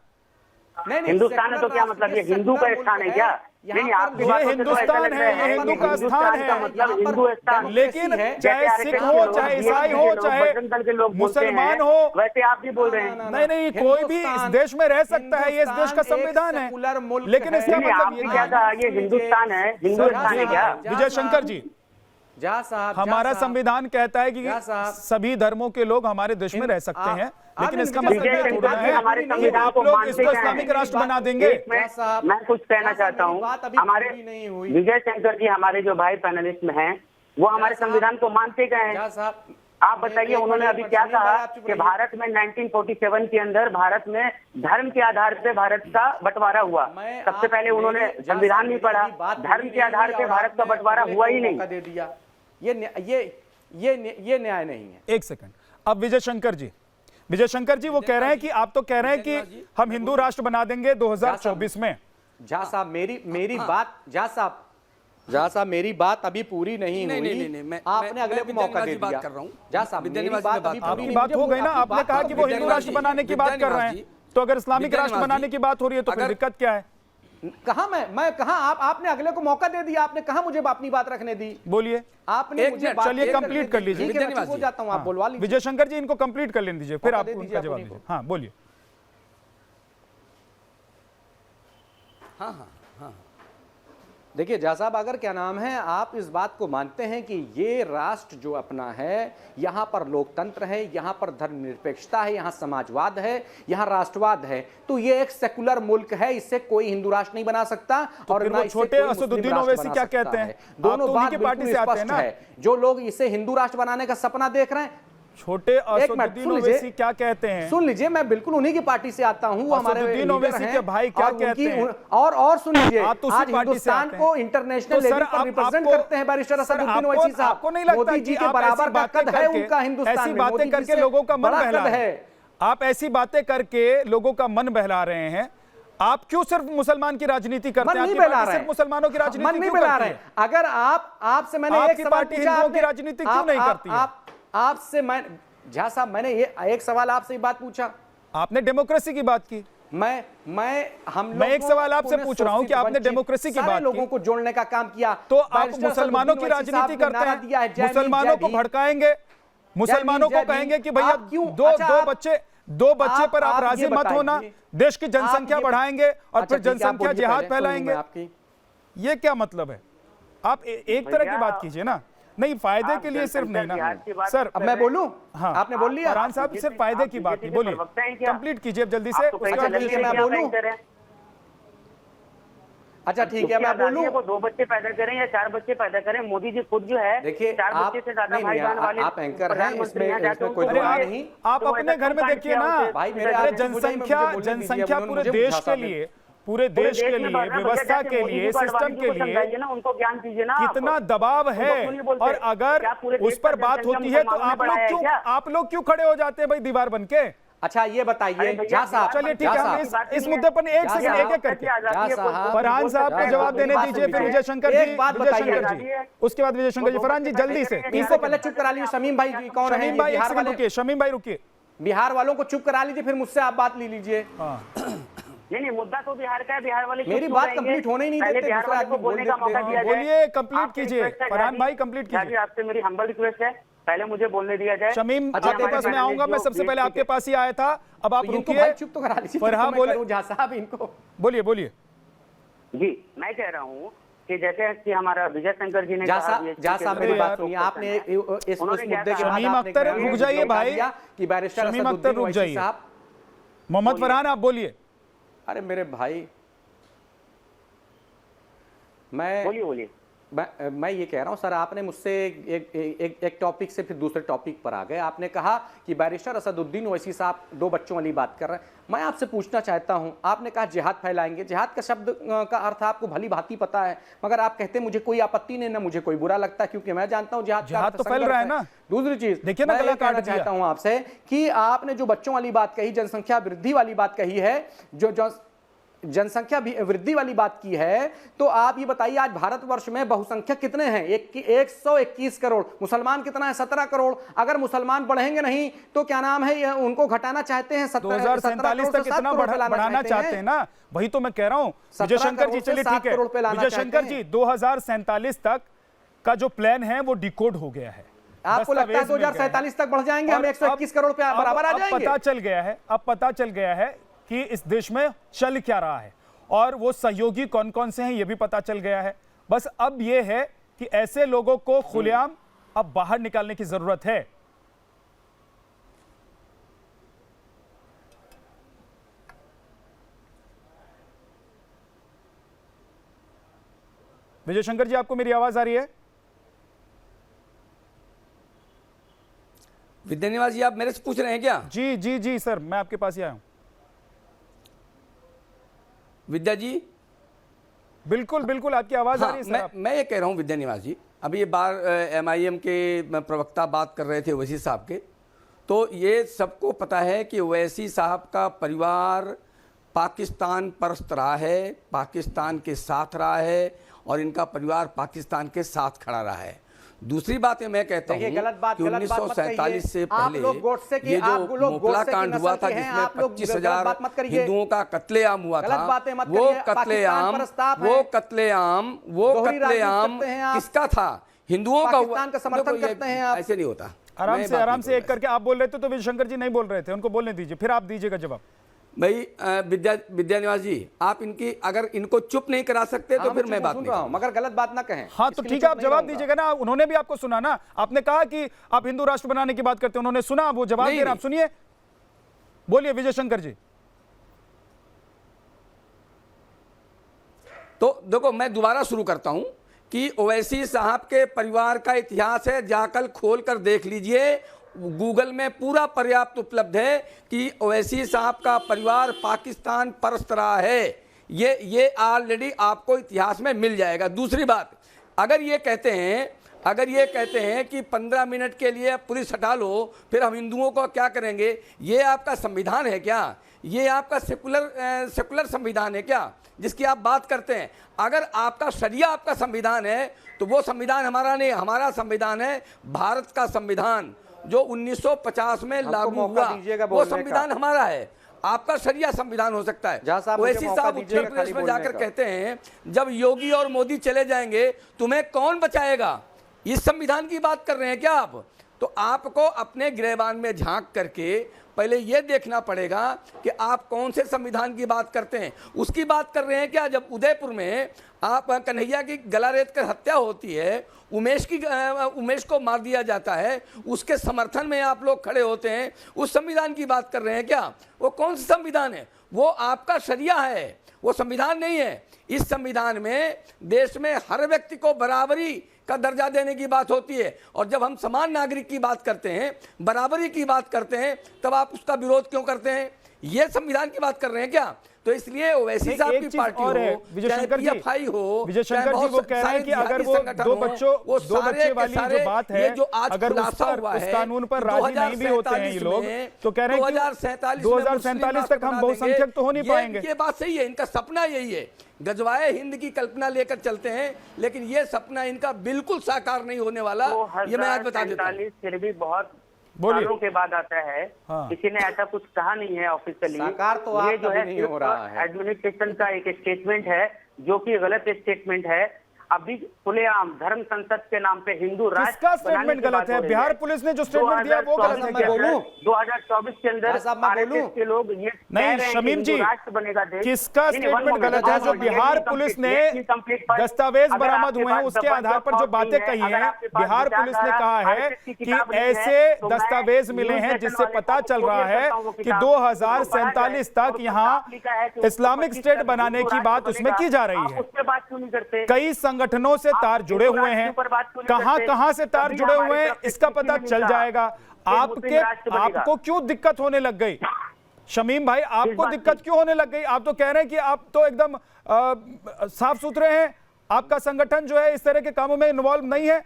D: नहीं,
B: हिंदुस्तान है तो क्या मतलब ये हिंदू का स्थान है क्या?
D: यहाँ
B: नहीं,
D: पर
B: आपकी
D: लोग-
B: बातों से तो
A: हिंदुस्तान
B: ऐसा लग रहा
A: है, ये हिंदू का स्थान है।
B: मतलब
D: यहाँ पर
B: हिंदुस्तान,
A: लेकिन
D: है,
A: चाहे
B: जैसे
A: सिख
B: आरएसएस
A: हो,
B: के लोग,
A: चाहे ईसाई
B: BJP
A: हो,
B: के लोग,
A: चाहे
B: बजरंग दल के लोग बोलते
A: मुसलमान
B: हैं,
A: हो,
B: वैसे आप भी बोल रहे हैं।
A: नहीं नहीं, कोई भी इस देश में रह सकता है, ये इस देश का संविधान है, लेकिन इसका
B: नहीं,
A: मतलब
B: आपने
A: ये
B: क्या
A: नहीं
B: कहा, ये हिंदुस्तान है, हिंदुस्तान है क्या?
A: विजय शंकर जी,
D: जा साहब,
A: हमारा
D: जा साहब।
A: संविधान कहता है कि
D: क्या साहब?
A: सभी धर्मों के लोग हमारे देश में रह सकते हैं, लेकिन इसका
D: विजय
A: मतलब ये
B: शंकर
A: थोड़ा
B: जी
A: है
B: हमारे
A: कि
B: संविधान
A: आप
B: को
A: लोग
B: मानते
A: इसको
B: हैं।
A: इस्लामिक राष्ट्र बना देंगे।
B: एक मिनट, मैं कुछ कहना चाहता हूँ।
D: बात अभी
B: हमारे
D: पूरी नहीं हुई।
B: विजय शंकर जी हमारे जो भाई पैनलिस्ट में हैं, वो हमारे
D: साहब,
B: संविधान को मानते गए
D: जा
B: हैं।
D: साहब,
B: आप बताइए, उन्होंने अभी क्या कहा कि भारत में 1947 के अंदर भारत में धर्म के आधार पे भारत का बंटवारा हुआ। सबसे पहले उन्होंने संविधान नहीं पढ़ा, धर्म के आधार पे भारत का बंटवारा हुआ ही नहीं।
D: दे दिया। ये न्याय नहीं है।
A: एक सेकंड, अब विजय शंकर जी वो कह रहे हैं कि आप तो कह रहे हैं कि हम हिंदू राष्ट्र बना देंगे 2024 में।
D: जा साहब, मेरी बात, जा साहब मेरी बात अभी पूरी नहीं हुई। आपने अगले को मौका दे दिया। जा साहब, मेरी बात अभी पूरी
A: आपकी
D: नहीं
A: बात
D: हुई।
A: हो गई ना, आपने कहा कि वो हिंदू राष्ट्र बनाने की बात कर रहे हैं, तो अगर इस्लामिक
C: विद्या
A: राष्ट्र
C: निवास
A: बनाने
C: जी,
A: की बात हो रही है तो फिर
C: अगर-
A: दिक्कत क्या है?
D: कहा मैं कहा आपने अगले को मौका दे दिया। आपने कहा मुझे अपनी बात रखने दी।
A: बोलिए,
D: आपने
C: एक
D: मुझे
C: मिनट,
D: बात
A: चलिए
D: रखने
A: कंप्लीट
D: दी।
A: कर लीजिए।
D: ठीक है, मैं
C: विद्या
D: चुप हो
C: निवास
D: जाता हूँ, आप बुलवा लीजिए।
A: विजय शंकर जी इनको कंप्लीट कर लेने दीजिए, फिर
D: मौका
A: आप
D: दे
A: उनका
D: दीजिए
A: जवाब
D: आप
A: दीजिए।
D: उन्हीं
A: हाँ बोलिए।
C: हाँ,
D: देखिए जा साहब, अगर क्या नाम है, आप इस बात को मानते हैं कि ये राष्ट्र जो अपना है, यहाँ पर लोकतंत्र है, यहाँ पर धर्मनिरपेक्षता है, यहाँ समाजवाद है, यहाँ राष्ट्रवाद है, तो ये एक सेकुलर मुल्क है, इससे कोई हिंदू राष्ट्र नहीं बना सकता।
A: तो
D: और
A: फिर
D: ना
A: वो
D: इससे
A: छोटे
D: कोई मुस्लिम
A: असदुद्दीन
D: राष्ट्र
A: ओवैसी
D: बना
A: क्या
D: सकता
A: कहते
D: है।
A: हैं? आप
D: दोनों
A: तो
D: बात
A: उन्हीं की पार्टी
D: बिल्कुल
A: से आते हैं
D: स्पष्ट
A: ना?
D: है। जो लोग इसे हिंदू राष्ट्र बनाने का सपना देख रहे हैं,
A: छोटे असदुद्दीन
D: सुन लीजिए।
A: ओवैसी क्या कहते हैं?
D: सुन लीजिए, मैं बिल्कुल उन्हीं की पार्टी से आता हूं। वो हमारे
A: असदुद्दीन
D: लीडर
A: ओवैसी
D: हैं
A: के भाई क्या
D: और उनकी-
A: कहते हैं?
D: और सुन लीजिए,
A: आप तो उसी
D: आज
A: पार्टी से
D: हिंदुस्तान
A: आते
D: को
A: हैं।
D: इंटरनेशनल
A: तो सर,
D: लेवल पर
A: आप-
D: रिप्रेजेंट
A: आपको-
D: करते हैं बैरिस्टर
A: सर,
D: असदुद्दीन
A: आपको-
D: ओवैसी साहब।
A: आपको नहीं लगता
D: मोदी
A: कि
D: जी के
A: आप ऐसी
D: बराबर का
A: बातें
D: कद है
A: करके-
D: उनका हिंदुस्तान
A: ऐसी
D: में।
A: बातें
D: मोदी जी
A: करके
D: से
A: लोगों का मन
D: बड़ा
A: बहला
D: कद
A: रहे
D: है।
A: हैं। आप ऐसी बातें करके लोगों का मन बहला रहे हैं। आप क्यों सिर्फ मुसलमान की राजनीति करते
D: मन
A: हैं?
D: नहीं
A: आपकी
D: बहला
A: पार्टी
D: रहे
A: सिर्फ मुसलमानों की राजनीति
D: मन नहीं
A: क्यों
D: बहला
A: करती
D: रहे।
A: है?
D: अगर आपसे मैंने
A: आपकी
D: एक सवाल
A: पार्टी
D: पूछा,
A: हिंदुओं की
D: आपने-
A: राजनीति क्यों नहीं करती है?
D: आपसे मैं झा साहब, मैंने ये एक सवाल आपसे बात पूछा।
A: आपने डेमोक्रेसी की बात की।
D: मैं
A: एक सवाल आपसे पूछ रहा हूं कि आपने डेमोक्रेसी की बात की।
D: लोगों को जोड़ने का काम किया,
A: तो आप
D: बैरिस्टर
A: मुसलमानों की
D: असदुद्दीन ओवैसी साहब
A: राजनीति
D: ने नारा
A: करते
D: दिया है,
A: हैं,
D: जय भीम,
A: मुसलमानों
D: जय
A: को
D: भीम।
A: भड़काएंगे, मुसलमानों को
D: जय भीम।
A: कहेंगे कि भैया
D: आप क्यों-
A: दो
D: अच्छा,
A: दो बच्चे पर आप
D: आप
A: राजी
D: ये
A: मत होना,
D: बताइए।
A: देश की जनसंख्या
D: आप ये-
A: बढ़ाएंगे और
D: अच्छा,
A: फिर
D: ठीक है, आप
A: जनसंख्या
D: बोलिए
A: जिहाद
D: पहले, सुनूं
A: फैलाएंगे।
D: मैं आपकी।
A: ये क्या मतलब है? आप एक तरह की
B: भैया,
A: बात कीजिए ना, नहीं फायदे
B: आप
A: के लिए सिर्फ नहीं ना
B: जिहाद की बात
A: सर।
D: अब मैं बोलूं?
A: हाँ,
D: आपने बोल लिया?
A: फरहान साहब सिर्फ फायदे की बात नहीं, बोलिए,
B: प्रवक्ता हैं क्या?
A: कंप्लीट कीजिए अब जल्दी
B: आप
A: से।
B: तो
A: उसके
B: कहीं
A: बाद
B: से
D: ठीक
B: लगे
D: है, मैं
B: कि आप
D: बोलूं?
B: एंकर हैं।
D: अच्छा ठीक है,
B: उसकी
D: मैं
B: आजादी
D: बोलूं?
B: है, वो 2 बच्चे पैदा करें या 4 बच्चे पैदा करें, मोदी जी खुद जो है
D: देखिए,
B: 4
D: आप
B: बच्चे से ज्यादा
D: नहीं,
B: भाई बहन वाले
D: आप एंकर हैं,
B: प्रधानमंत्री हैं, जाके
D: इसमें कोई
B: उनको
A: अरे
D: दुआ
A: आप,
B: बोलिए।
D: नहीं।
A: आप
B: तो
A: अपने घर में देखिए ना,
D: भाई, मेरे
A: अरे
D: आप मुझे
A: जनसंख्या
D: बोलने दीजिए,
A: जनसंख्या
D: उन्होंने
A: पूरे
D: मुझे
A: देश
D: भाषा
A: के
D: दी।
A: लिए, पूरे देश के लिए, व्यवस्था के लिए, सिस्टम के लिए
B: ना, उनको ज्ञान दीजिए ना।
A: कितना दबाव है।
B: उनको क्यों नहीं बोलते?
A: और अगर
B: क्या पूरे देश
A: उस पर
B: का
A: बात
B: जनसंख्या
A: होती है तो
B: मुसलमानों ने बढ़ाया है क्या?
A: आप लोग क्यों खड़े हो जाते हैं भाई दीवार बनके?
D: अच्छा ये बताइए
B: अरे भैया,
D: झा साहब,
A: चलिए ठीक
D: झा
A: है, हम
D: साहब,
A: इस मुद्दे पर एक
D: जा
A: सेकंड
D: साहब,
A: एक एक करके
D: साहब,
A: फरहान साहब को जवाब देने
D: बात
A: दीजिए, फिर
D: सुनिए।
A: विजय शंकर जी,
D: एक बात
A: विजय
D: बताइए।
A: शंकर जी, उसके बाद विजय शंकर जी। फरहान जी जल्दी से,
D: इनको पहले चुप करा लीजिए। शमीम भाई जी कौन है?
A: शमीम
D: ये
A: भाई एक
D: बिहार
A: सेकंड
D: वाले,
A: रुकिए, शमीम भाई रुकिए।
D: बिहार वालों को चुप करा लीजिए, फिर मुझसे आप बात ले लीजिए।
B: नहीं, मुद्दा तो बिहार का है, बिहार वाले
D: मेरी
B: क्यों
D: बात
B: रहेंगे?
D: कंप्लीट होने ही नहीं
B: पहले
D: देते,
B: बिहार
D: दूसरा
B: वाले को
D: आदमी
B: बोलने
D: बोल
B: का
D: देते
B: मौका
D: हैं।
B: दिया जाए।
A: बोलिए, कंप्लीट
B: आपसे
A: कीजिए।
B: request है,
A: फरहान
B: झा
A: भाई
B: जी,
A: कंप्लीट
B: झा
A: कीजिए।
B: जी, आपसे मेरी हम्बल रिक्वेस्ट है, पहले मुझे बोलने दिया जाए।
A: शमीम
D: अच्छा,
A: आपके पास मैं आऊंगा, मैं सबसे पहले आपके पास ही आया था, अब आप
D: तो इनको
A: रुकिए।
D: भाई चुप तो करा लीजिए।
A: फरहान
D: मैं
A: बोले,
D: करूं झा साहब इनको?
A: बोलिए बोलिए।
B: जी, मैं कह रहा हूँ कि जैसे कि हमारा विजय शंकर जी ने
D: झा
B: कहा,
D: साहब,
B: BSP
D: झा
B: के
D: साहब
B: अंदर
D: मेरी
A: यार,
D: बात सुनिए। आपने इस
B: उन्होंने क्या
D: मुद्दे के
B: कहा?
D: बाद
A: शमीम
D: आपने
A: अख्तर,
D: एक
A: रुक जाइए
D: बता
A: भाई।
D: दिया कि बैरिस्टर
A: शमीम अख्तर,
D: असदुद्दीन
A: रुक
D: ओवैसी
A: जाइए।
D: साहब।
A: मोहम्मद फरहान आप बोलिए।
D: अरे मेरे भाई,
B: बोलिए।
D: मैं ये कह रहा हूं सर, आपने मुझसे एक टॉपिक से फिर दूसरे टॉपिक पर आ गए। आपने कहा कि बैरिस्टर असदुद्दीन ओवैसी साहब 2 बच्चों वाली बात कर रहे हैं। मैं आपसे पूछना चाहता हूं, आपने कहा जिहाद फैलाएंगे। जिहाद का शब्द का अर्थ आपको भली भांति पता है, मगर आप कहते हैं मुझे कोई आपत्ति नहीं, ना मुझे कोई बुरा लगता, क्योंकि मैं जानता हूं जिहाद
A: जिहाद तो फैल रहा है ना।
D: दूसरी चीज
A: देखिए ना,
D: मैं
A: गला
D: ये कहना
A: काट दिया।
D: चाहता हूं आपसे कि आपने जो बच्चों वाली बात कही, जनसंख्या वृद्धि वाली बात कही है, जो जनसंख्या वृद्धि वाली बात की है, तो आप ये बताइए आज भारतवर्ष में बहुसंख्यक कितने हैं? 121 करोड़। मुसलमान कितना है? 17 करोड़। अगर मुसलमान बढ़ेंगे नहीं तो क्या नाम है, उनको घटाना चाहते हैं
A: 2047 तक इतना बढ़ाना चाहते हैं ना, वही तो मैं कह रहा हूं विजय शंकर जी। चलिए ठीक है विजय शंकर जी, 2047 तक का जो प्लान है वो डिकोड हो गया है।
D: आपको लगता है 2047 तक बढ़ जाएंगे, हम 121 करोड़ पे बराबर आ जाएंगे?
A: पता चल गया है कि इस देश में चल क्या रहा है और वो सहयोगी कौन कौन से हैं ये भी पता चल गया है। बस अब ये है कि ऐसे लोगों को खुलेआम अब बाहर निकालने की जरूरत है। विजय शंकर जी, आपको मेरी आवाज आ रही है?
C: विद्यानिवास जी, आप मेरे से पूछ रहे हैं क्या?
A: जी जी जी सर, मैं आपके पास ही आया हूं।
C: विद्या जी,
A: बिल्कुल बिल्कुल आपकी आवाज आ रही है सर।
C: मैं ये कह रहा हूं विद्यानिवास जी, अभी ये बार MIM के प्रवक्ता बात कर रहे थे ओवैसी साहब के, तो ये सबको पता है कि ओवैसी साहब का परिवार पाकिस्तान परस्त रहा है, पाकिस्तान के साथ रहा है और इनका परिवार पाकिस्तान के साथ खड़ा रहा है। दूसरी बात है, मैं कहता हूं कि 1947 से पहले ये जो मोकला कांड हुआ था जिसमें 25,000 हिंदुओं का कत्लेआम हुआ था, वो कत्लेआम किसका था? हिंदुओं का हुआ।
D: का समर्थन करते हैं आप?
C: ऐसे नहीं होता।
A: आराम से एक करके आप बोल रहे थे तो विजय शंकर जी नहीं बोल रहे थे, उनको बोलने दीजिए, फिर आप दीजिएगा जवाब।
C: भाई विद्यानिवास जी, आप अगर इनको चुप नहीं करा सकते तो फिर मैं बात नहीं करूंगा,
D: मगर गलत बात ना कहें।
A: हाँ तो ठीक है, आप जवाब दीजिएगा ना, उन्होंने भी आपको सुना ना, आपने कहा कि आप हिंदू राष्ट्र बनाने की बात करते हैं, उन्होंने सुना, वो जवाब दे रहे हैं, आप सुनिए, बोलिए विजय शंकर जी।
C: तो देखो, मैं दोबारा शुरू करता हूं कि ओवैसी साहब के परिवार का इतिहास है, जाकर खोल कर देख लीजिए, गूगल में पूरा पर्याप्त उपलब्ध है कि ओवैसी साहब का परिवार पाकिस्तान परस्त रहा है। ये ऑलरेडी आपको इतिहास में मिल जाएगा। दूसरी बात, अगर ये कहते हैं कि 15 मिनट के लिए पुलिस हटा लो फिर हम हिंदुओं को क्या करेंगे, ये आपका संविधान है क्या? ये आपका सेकुलर संविधान है क्या जिसकी आप बात करते हैं? अगर आपका शरिया आपका संविधान है तो वो संविधान हमारा नहीं, हमारा संविधान है भारत का संविधान जो 1950 में लागू हुआ, वो संविधान हमारा है। आपका शरिया संविधान हो सकता है। ओवैसी साहब उत्तर प्रदेश में जाकर कहते हैं जब योगी और मोदी चले जाएंगे तुम्हें कौन बचाएगा? इस संविधान की बात कर रहे हैं क्या आप? तो आपको अपने गिरेबान में झांक करके पहले यह देखना पड़ेगा कि आप कौन से संविधान की बात करते हैं। उसकी बात कर रहे हैं क्या जब उदयपुर में आप कन्हैया की गला रेत कर हत्या होती है, उमेश को मार दिया जाता है, उसके समर्थन में आप लोग खड़े होते हैं, उस संविधान की बात कर रहे हैं क्या? वो कौन सा संविधान है? वो आपका शरिया है, वो संविधान नहीं है। इस संविधान में देश में हर व्यक्ति को बराबरी का दर्जा देने की बात होती है, और जब हम समान नागरिक की बात करते हैं, बराबरी की बात करते हैं, तब आप उसका विरोध क्यों करते हैं? ये संविधान की बात कर रहे हैं क्या? तो इसलिए ओवैसी साहब की पार्टी हो, चाहे PFI हो,
A: विजय शंकर जी वो कह रहे हैं कि अगर वो दो बच्चे वाली जो बात है, अगर उस कानून पर राजी नहीं भी होते हैं ये लोग, तो कह रहे हैं कि 2047 तक हम बहुसंख्यक तो हो नहीं पाएंगे।
C: ये बात सही है, इनका सपना यही है, गजवाए हिंद की कल्पना लेकर चलते हैं, लेकिन ये सपना इनका बिल्कुल साकार नहीं होने वाला। ये मैं आज बता देता हूँ।
B: फिर भी बहुत सालों के बाद आता है।
A: हाँ।
B: किसी ने ऐसा कुछ कहा नहीं है ऑफिशियली।
D: साकार तो
B: ये जो है
D: नहीं हो रहा है,
B: एडमिनिस्ट्रेशन का एक स्टेटमेंट है जो कि गलत स्टेटमेंट है। अभी खुलेआम धर्म संसद के नाम पे हिंदू
A: किसका स्टेटमेंट गलत है? बिहार पुलिस ने जो स्टेटमेंट दिया वो गलत है क्या?
B: 2024 के अंदर RSS के लोग ये
A: नहीं, शमीम जी, किसका स्टेटमेंट गलत है? जो बिहार पुलिस ने दस्तावेज बरामद हुए हैं उसके आधार पर जो बातें कही हैं, बिहार पुलिस ने कहा है कि ऐसे दस्तावेज मिले हैं जिससे पता चल रहा है कि 2047 तक यहाँ इस्लामिक स्टेट बनाने की बात उसमें की जा रही है।
B: उसके बाद क्यों नहीं करते?
A: कई संगठनों से तार जुड़े हुए हैं, कहां से तार जुड़े हुए हैं इसका पता चल जाएगा। आपको क्यों दिक्कत होने लग गई शमीम भाई? आपको दिक्कत क्यों होने लग गई? आप तो कह रहे हैं कि आप तो एकदम साफ सुथरे हैं, आपका संगठन जो है इस तरह के कामों में इन्वॉल्व नहीं है।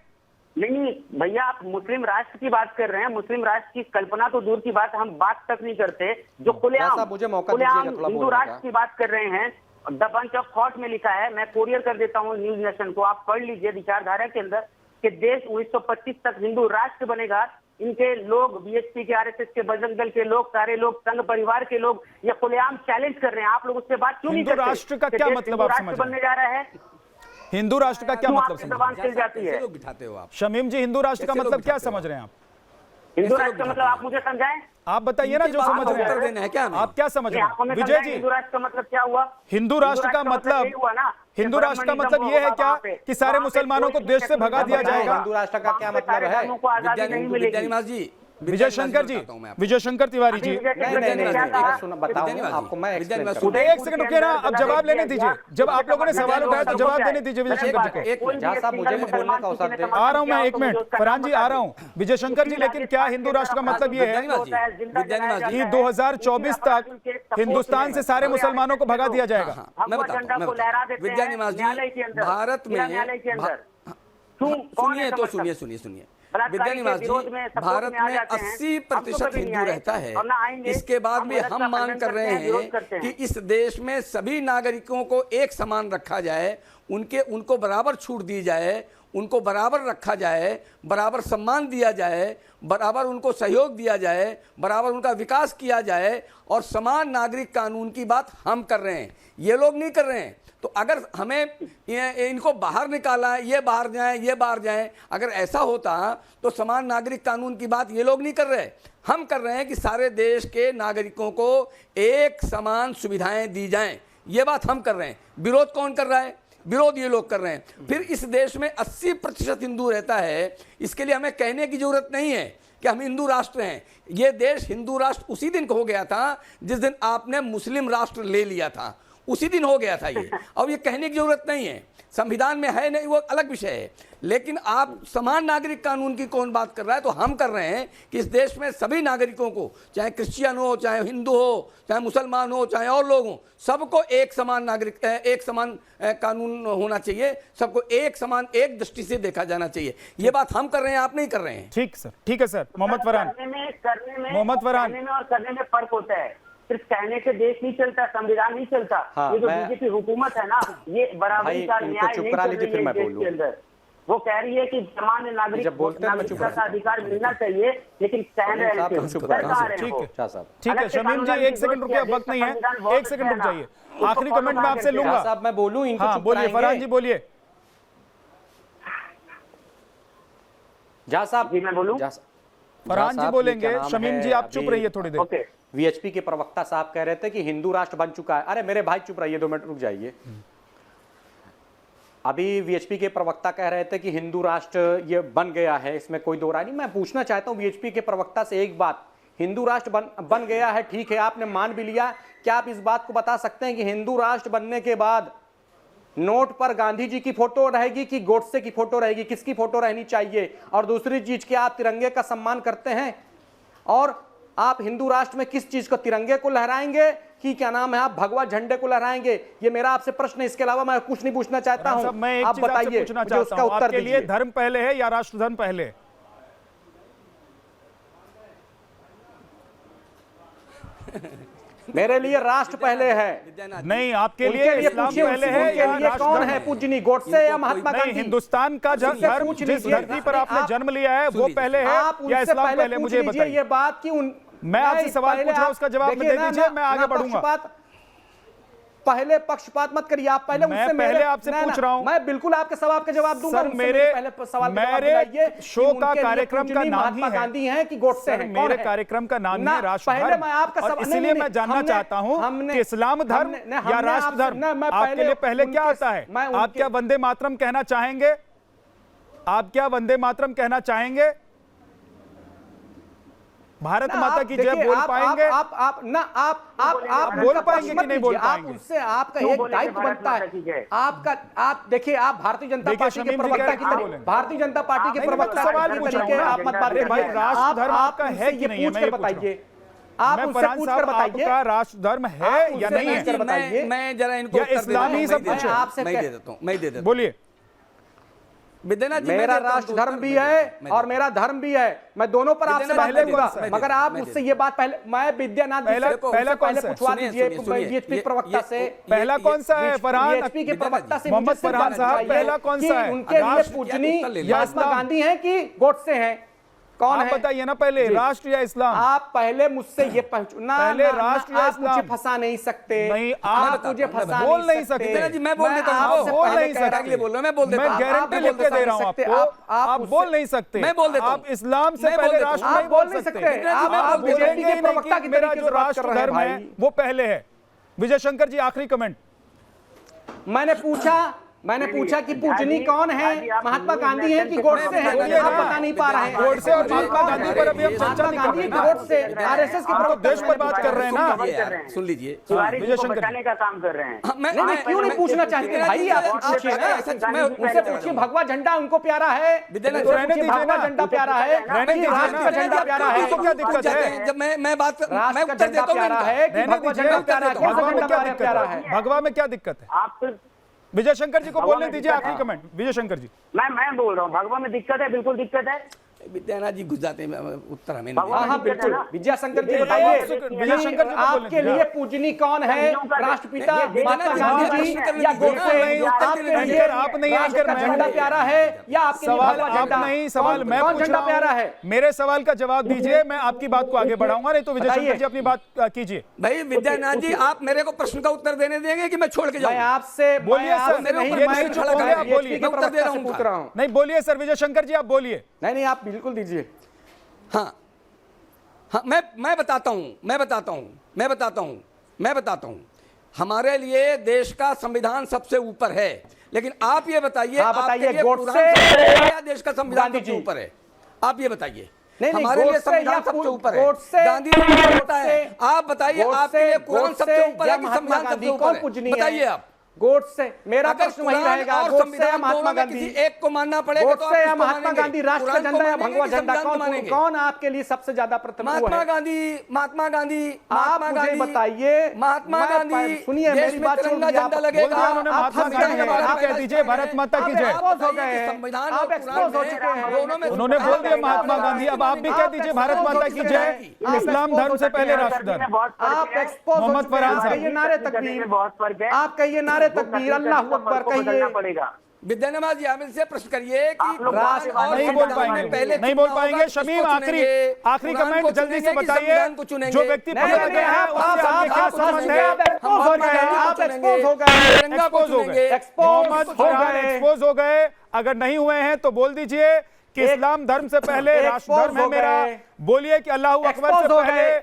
B: नहीं भैया, आप मुस्लिम राष्ट्र की बात कर रहे हैं। मुस्लिम राष्ट्र की कल्पना तो दूर की बात, हम बात तक नहीं करते। जो खुलेआम हिंदू राष्ट्र की बात कर रहे हैं, द बंच ऑफ थॉट में लिखा है, मैं कोरियर कर देता हूँ न्यूज नेशन को, आप पढ़ लीजिए विचारधारा के अंदर कि देश 1925 तक हिंदू राष्ट्र बनेगा। इनके लोग, बीएचपी के, आरएसएस के, बजरंग दल के लोग, सारे लोग, संघ परिवार के लोग ये खुलेआम चैलेंज कर रहे हैं। आप लोग उससे बात क्यों नहीं
A: हिंदू
B: करते?
A: राष्ट्र का
B: कि
A: क्या
B: देश
A: मतलब
B: हिंदू
A: आप
B: राष्ट्र
A: समझ रहे हैं?
B: बनने जा रहा है,
A: हिंदू राष्ट्र का क्या
B: क्यों
A: मतलब
B: आपकी
A: समझ
B: जबान
A: रहे हैं?
B: चल जाती
C: कैसे
B: है?
C: लोग बिठाते हो आप?
A: शमीम जी, हिंदू राष्ट्र का
C: कैसे लोग
A: मतलब क्या
C: बिठाते हो
A: समझ रहे हैं आप?
B: हिंदू
C: कैसे
B: राष्ट्र का
C: लोग
B: मतलब आप मुझे समझाएं।
A: आप बताइए ना जो समझ रहे
C: उत्तर देना है
A: हैं।
C: क्या हमें?
A: आप क्या समझ रहे
B: आपको
A: हैं
B: मैं
A: विजय
B: समझाएं
A: जी?
B: हिंदू राष्ट्र का मतलब क्या हुआ?
A: हिंदू राष्ट्र का मतलब
B: यही हुआ ना,
A: हिंदू राष्ट्र का मतलब ये है क्या कि सारे मुसलमानों को देश से भगा दिया जाएगा?
D: हिंदू राष्ट्र का क्या मतलब है?
B: को आजादी नहीं मिलेगी।
C: विद्यानिवास जी,
A: विजय शंकर जी,
C: बताता हूं मैं आपको।
A: विजय शंकर तिवारी जी,
D: बताओ आपको, मैं एक्सप्लेन करूंगा।
A: एक सेकंड रुकिए ना, अब जवाब लेने दीजिए। जब आप लोगों ने सवाल उठाया तो जवाब देने दीजिए विजय शंकर जी को।
C: एक मिनट,
D: जहाँ साहब मुझे भी बोलने का अवसर दें।
A: आ रहा हूं मैं, एक मिनट फरहान जी, आ रहा हूं। विजय शंकर जी, लेकिन क्या हिंदू राष्ट्र का मतलब ये है कि 2024 तक हिंदुस्तान से सारे मुसलमानों को भगा दिया जाएगा?
C: मैं बताता हूं। विद्यानिवास जी, भारत में सुनिए विद्यानिवास जी, भारत में 80% हिंदू रहता है। इसके बाद भी हम मांग कर रहे हैं कि इस देश में सभी नागरिकों को एक समान रखा जाए, उनको बराबर छूट दी जाए, उनको बराबर रखा जाए, बराबर सम्मान दिया जाए, बराबर उनको सहयोग दिया जाए, बराबर उनका विकास किया जाए, और समान नागरिक कानून की बात हम कर रहे हैं, ये लोग नहीं कर रहे हैं। तो अगर हमें इनको बाहर निकाला है, ये बाहर जाएं, ये बाहर जाएं, अगर ऐसा होता तो समान नागरिक कानून की बात ये लोग नहीं कर रहे, हम कर रहे हैं कि सारे देश के नागरिकों को एक समान सुविधाएं दी जाएं, ये बात हम कर रहे हैं। विरोध कौन कर रहा है? विरोध ये लोग कर रहे हैं। फिर इस देश में 80% हिंदू रहता है, इसके लिए हमें कहने की जरूरत नहीं है कि हम हिंदू राष्ट्र हैं। ये देश हिंदू राष्ट्र उसी दिन हो गया था जिस दिन आपने मुस्लिम राष्ट्र ले लिया था, उसी दिन हो गया था ये। अब ये कहने की जरूरत नहीं है, संविधान में है नहीं, वो अलग विषय है। लेकिन आप समान नागरिक कानून की कौन बात कर रहा है? तो हम कर रहे हैं कि इस देश में सभी नागरिकों को, चाहे क्रिश्चियन हो, चाहे हिंदू हो, चाहे मुसलमान हो, चाहे और लोग हो, सबको एक समान नागरिक, एक समान कानून होना चाहिए, सबको एक समान, एक दृष्टि से देखा जाना चाहिए। ये बात हम कर रहे हैं, आप नहीं कर रहे हैं।
A: ठीक सर, ठीक है सर। मोहम्मद फरहान, मोहम्मद फरहान,
B: करने में और करने में फर्क होता है। सिर्फ कहने से देश नहीं चलता, संविधान नहीं चलता।
D: हाँ,
B: ये जो बीजेपी हुकूमत है ना, ये बराबरी का न्याय नहीं कर रही है देश के अंदर। वो कह रही है कि सामान्य नागरिकता का अधिकार मिलना चाहिए, लेकिन कह रहे हैं
A: ठीक है शमीम जी, एक सेकंड रुकिए, वक्त नहीं है, एक सेकंड रुक जाइए, आखिरी कमेंट मैं आपसे लूंगा।
D: साहब मैं बोलूं, इनको
A: हाँ बोलिए, फरहान जी बोलिए।
D: जा साहब
B: जी मैं बोलूं?
A: फरहान जी बोलेंगे, शमीम जी आप चुप रहिए थोड़ी देर।
B: ओके।
D: वीएचपी के प्रवक्ता साहब कह रहे थे कि हिंदू राष्ट्र बन चुका है। अरे मेरे भाई चुप रहिए, 2 मिनट रुक जाइए। अभी वीएचपी के प्रवक्ता कह रहे थे कि हिंदू राष्ट्र ये बन गया है, इसमें कोई दो राय नहीं। मैं पूछना चाहता हूं वीएचपी के प्रवक्ता से एक बात, हिंदू राष्ट्र बन गया है, ठीक है, आपने मान भी लिया, क्या आप इस बात को बता सकते हैं कि हिंदू राष्ट्र बनने के बाद नोट पर गांधी जी की फोटो रहेगी कि गोडसे की फोटो रहेगी? किसकी फोटो रहनी चाहिए? और दूसरी चीज, क्या आप तिरंगे का सम्मान करते हैं? और आप हिंदू राष्ट्र में किस चीज को, तिरंगे को लहराएंगे कि क्या नाम है, आप भगवा झंडे को लहराएंगे? ये मेरा आपसे प्रश्न है, इसके अलावा मैं कुछ नहीं पूछना चाहता हूं।
A: मैं एक
D: आप
A: चीज आपसे
D: बताइए,
A: पूछना
D: मुझे
A: चाहता
D: उसका
A: हूं,
D: उत्तर
A: आपके लिए
D: दीजिए।
A: धर्म पहले है या राष्ट्रधर्म पहले?
D: मेरे लिए राष्ट्र पहले है।
A: नहीं, आपके
D: उनके
A: लिए
D: लिए
A: इस्लाम
D: पूछिए,
A: पहले है
D: उनके
A: या
D: लिए कौन है,
A: राष्ट्रधर्म?
D: पूजनी गोडसे या महात्मा
A: नहीं,
D: गांधी?
A: हिंदुस्तान का धर्म
D: पूछ
A: जिस
D: लीजिए।
A: धरती पर आपने
D: आप-
A: जन्म लिया है वो पहले है
D: आप
A: या
D: उनसे
A: इस्लाम पहले?
D: पूछ
A: मुझे
D: लीजिए
A: बताइए।
D: ये बात कि
A: मैं आपसे सवाल पूछ रहा हूं, उसका जवाब मैं दे दीजिए, मैं आगे बढ़ूंगा।
D: पहले पक्षपात मत करिए, आप पहले
A: मैं
D: मुझसे
A: पहले आपसे पूछ रहा हूं।
D: मैं बिल्कुल आपके सवाल का जवाब दूंगा।
A: सर, मेरे शो का कार्यक्रम का नाम ही है,
D: गांधी हैं कि गोडसे हैं?
A: मेरे कार्यक्रम का नाम ही है राष्ट्रधर्म, और इसीलिए मैं जानना चाहता हूं कि इस्लाम धर्म या राष्ट्रधर्म आपके लिए पहले क्या आता है? आप क्या वंदे मातरम कहना चाहेंगे? आप क्या वंदे मातरम कहना चाहेंगे? भारत माता की जय बोल पाएंगे?
D: आप
A: बोल पाएंगे कि नहीं बोल पाएंगे?
D: आप उससे आपका एक दायित्व बनता है आपका। आप देखिए, आप भारतीय जनता पार्टी के प्रवक्ता की तरह, भारतीय जनता पार्टी के प्रवक्ता
A: सवाल पूछ रहा हूं,
D: आप मत बात
A: भाई राष्ट्रधर्म आपका है कि नहीं है? मैं
D: बताइए, आप उनसे पूछ कर बताइए,
A: आपका राष्ट्रधर्म है या नहीं है?
C: मैं जरा इनको
A: या इस्लामी सब कुछ है?
C: मैं दे देता हूं,
A: बोलिए।
C: विद्यानाथ जी, मैं
D: मेरा
C: देता हूं
D: राष्ट्र
C: तो
D: धर्म
C: उत्तर,
D: भी
C: मैं
D: है
C: देता हूं,
D: और मेरा धर्म भी है। मैं दोनों पर आपसे
C: विद्यानाथ
D: बात
C: जी,
D: करूंगा,
C: मैं
D: मगर
C: देता
D: आप
C: हूं,
D: मुझसे ये बात पहले, मैं विद्यानाथ जी से
A: पहला कौन
D: पहले
A: सा है?
D: पूछवा
C: सुनिए,
D: दीजिए
C: सुनिए,
D: बीएचपी
C: ये-
D: प्रवक्ता से।
A: पहला कौन सा है फरहान?
D: बीएचपी के
C: विद्यानाथ
D: प्रवक्ता से
A: मोहम्मद
D: मुझे
A: फरहान
D: सिर्फ
A: साहब,
D: जानना
A: पहला
D: चाहिए
A: कौन
D: कि
A: सा है?
D: उनके लिए
C: राष्ट्र
D: पूजनी
C: उत्तर ले लिया।
D: महात्मा
A: इस्लाम।
D: गांधी हैं कि गोडसे हैं? कौन
A: आप
D: है?
A: बताइए ना पहले,
D: जी।
A: राष्ट्र या इस्लाम?
D: आप पहले मुझसे ये पहले
A: पहले राष्ट्र या
D: आप मुझे
A: इस्लाम?
D: फंसा नहीं सकते।
A: नहीं,
D: आप मुझे
C: मैं
D: फंसा
A: बोल नहीं सकते।
C: विद्यानाथ जी, मैं बोल देता हूं,
D: आपसे
C: आप
A: बोल
D: पहले
A: नहीं
D: कह रहा
A: सकते।
C: के लिए बोल रहा हूं, मैं बोल देता
A: मैं
C: हूं।
A: गारंटी
D: आप
A: लिख के दे रहा हूं
D: बोल
A: आपको,
D: सकते।
A: आप बोल नहीं सकते।
C: मैं बोल देता हूं।
A: आप इस्लाम से
C: मैं बोल
A: पहले
C: देता हूं।
A: राष्ट्र
D: आप
A: नहीं
D: बोल
A: बोल
D: नहीं
A: सकते।
D: सकते। आप
A: आप
D: बीजेपी
A: बोलेंगे
D: के
A: ही नहीं
D: प्रवक्ता
A: कि
D: की
A: मेरा
D: तरीके
A: जो
D: से बात
A: राष्ट्र
D: कर रहे हैं
A: धर्म है
D: भाई।
A: वो पहले है। विजय शंकर जी, आखिरी कमेंट।
D: मैंने पूछा कि पूजनी कौन है, महात्मा गांधी हैं कि गोडसे हैं?
A: बोलिए
D: आप
A: ना।
D: बता नहीं पा रहे हैं।
A: गोडसे और महात्मा गांधी पर अभी हम चर्चा
D: महात्मा
A: नहीं कर
D: गांधी
A: रहे
D: की
A: हैं।
D: गोडसे आरएसएस के प्रवक्ता
A: देश पर बात कर रहे हैं ना।
C: सुन लीजिए।
B: तिवारी
A: विजय
B: जी को
A: शंकर जी।
B: बचाने का काम कर रहे हैं।
D: नहीं, क्यों नहीं पूछना चाहते भाई? आप पूछिए ना, उनसे पूछिए भगवा झंडा उनको प्यारा है,
C: विद्यानाथ
A: तो रहने दीजिए
D: भगवा
A: ना।
D: झंडा प्यारा है,
A: रहने दीजिए
D: राष्ट्र का
A: ना।
D: झंडा प्यारा है,
A: तो क्या दिक्कत है?
C: जब मैं बात मैं
D: राष्ट्र का
C: उत्तर
D: झंडा
C: देता हूं
D: प्यारा
C: इनका।
D: है कि
A: रहने
D: भगवा
A: दीजिए।
D: झंडा प्यारा है? कैसा
A: भगवा में
D: झंडा
A: क्या दिक्कत
D: प्यारा
A: है?
D: है?
A: भगवा में क्या दिक्कत है?
B: आप सिर्फ
A: विजय शंकर जी को
B: भगवा
A: बोलने
B: में
A: दीजिए,
B: दिक्कत
A: आखिरी
B: है।
A: कमेंट। विजय शंकर जी।
B: मैं बोल रहा हूँ, भगवा में दिक्कत है, बिल्कुल दिक्कत है।
C: विद्यानाथ जी घुस जाते हैं, उत्तर हमें नहीं
B: भगवान
C: देना।
D: हाँ बिल्कुल। विजय शंकर जी
A: विजय
D: बताइए,
A: शंकर जी को
D: आपके
A: बोलें।
D: लिए पूजनी कौन है? राष्ट्रपिता
C: नहीं,
D: महात्मा
C: नहीं,
D: गांधी
C: नहीं,
D: जी
C: नहीं,
D: या
C: नहीं,
D: गोडसे?
C: नहीं,
D: आपके
C: नहीं,
D: लिए
A: आप नहीं,
D: राष्ट्र का
A: मैं
D: झंडा
A: हूं।
D: प्यारा है या आपके लिए
A: सवाल
D: भगवा
A: आप
D: झंडा?
A: नहीं, सवाल मैं
D: कौन
A: पूछ
D: झंडा
A: रहा
D: प्यारा
A: हूं।
D: है?
A: मेरे सवाल का जवाब दीजिए, मैं आपकी बात को आगे बढ़ाऊंगा, नहीं तो विजय
D: बताइए।
A: शंकर जी अपनी बात कीजिए।
C: भाई विद्यानाथ जी, आप मेरे को प्रश्न का उत्तर देने देंगे कि मैं छोड़ के
D: मैं
C: जाऊं?
D: आपसे
A: बोलिए सर,
C: मेरे
D: नहीं,
C: ऊपर
D: मैं
C: प्रश्न
D: चुप
C: खड़ा
D: हो
C: कर
D: गया,
C: रहे हैं।
A: बोलिए।
D: BHP के
C: मैं उत्तर दे रहा
D: प्रवक्ता से
C: हूं
D: पूछ
C: उनका।
D: रहा हूं।
A: नहीं बोलिए सर, विजय शंकर जी आप बोलिए।
D: नहीं, आप बिल्कुल दीजिए।
C: हाँ हाँ, मैं बताता हूं। हमारे लिए देश का संविधान सबसे ऊपर है, लेकिन आप ये बताइए,
D: हाँ,
C: आपके
D: बताइए,
C: लिए
D: गोडसे
C: कुरान सबसे ऊपर है, देश का संविधान
D: गांधी
C: सबसे
D: जी।
C: ऊपर है? आप ये बताइए।
D: नहीं,
C: हमारे लिए
D: गोडसे
C: संविधान
D: या
C: सबसे ऊपर है,
D: गोडसे,
C: गांधी जी का होता है।
D: गोडसे,
C: आप बताइए, आपके लिए कुरान सबसे ऊपर है कि संविधान सबसे ऊपर है? बताइए आप।
D: गोडसे, मेरा
C: अगर
D: प्रश्न वही
C: कुरान
D: रहेगा,
C: और
D: गोडसे या
C: संविधान
D: महात्मा
C: दोनों में
D: गांधी?
C: किसी एक को मानना पड़ेगा तो आप
D: गोडसे या
C: किसको
D: महात्मा
C: मानेंगे?
D: गांधी, राष्ट्र का
C: कुरान को
D: झंडा या
C: मानेंगे
D: भगवा
C: कि
D: झंडा?
C: संविधान को मानेंगे?
D: कौन आपके लिए सबसे ज्यादा प्रतिबंध
C: महात्मा
D: है?
C: गांधी
D: आप मुझे बताइए।
C: महात्मा गांधी।
D: सुनिए,
C: देश
D: मेरी
C: में
D: बात
C: तिरंगा
D: सुनिए।
C: झंडा
A: बोल
C: लगेगा।
A: दिया उन्होंने,
C: आप
A: महात्मा
C: हंस
A: गांधी
C: रहे
A: के
C: हैं,
A: बारे में
C: आप
A: कह दीजिए, भारत माता की जय।
D: एक्सपोज हो गए हैं।
C: संविधान
D: आप
C: और
D: एक्सपोज हो
C: कुरान
D: चुके हैं।
C: दोनों में
A: उन्होंने बोल दिया महात्मा गांधी, अब आप भी कह दीजिए भारत माता की जय। इस्लाम धर्म से पहले राष्ट्र धर्म।
D: आप एक्सपोज हो
A: मोहम्मद
D: चुके हैं।
A: फरहान साहब।
D: कहिए नारे तकबीर, आप कहिए नारे तकबीर, अल्लाह अकबर कहिए।
B: पड़ेगा।
C: विद्यानवाज यामिन से प्रश्न करिए कि
B: आप लोग
C: कुरान और
A: नहीं बोल
C: संविधान में पहले
A: पाएंगे, नहीं बोल
C: चुनाव होगा
A: पाएंगे।
C: तो
A: शमीम,
C: किसको
A: आखिरी
C: चुनेंगे? कुरान
A: कमेंट
C: को
A: जल्दी से
C: चुनेंगे कि
A: बताइए।
C: संविधान को चुनेंगे?
A: जो व्यक्ति
D: नहीं,
A: पकड़
D: नहीं,
A: गया है
D: आप
A: उससे आपके क्या संबंध है?
D: एक्सपोज हो गए, आप एक्सपोज हो गए,
C: तिरंगा को
A: एक्सपोज हो
C: चुनेंगे?
A: गए, मोहम्मद
D: हो
A: फरहान
D: गए।
A: एक्सपोज हो गए। अगर नहीं हुए हैं तो बोल दीजिए कि इस्लाम धर्म से पहले राष्ट्र धर्म है
D: हो
A: मेरा।
D: गए।
A: बोलिए कि अल्लाह अकबर
D: एक्सपोज
A: से
D: हो
A: पहले।
D: गए।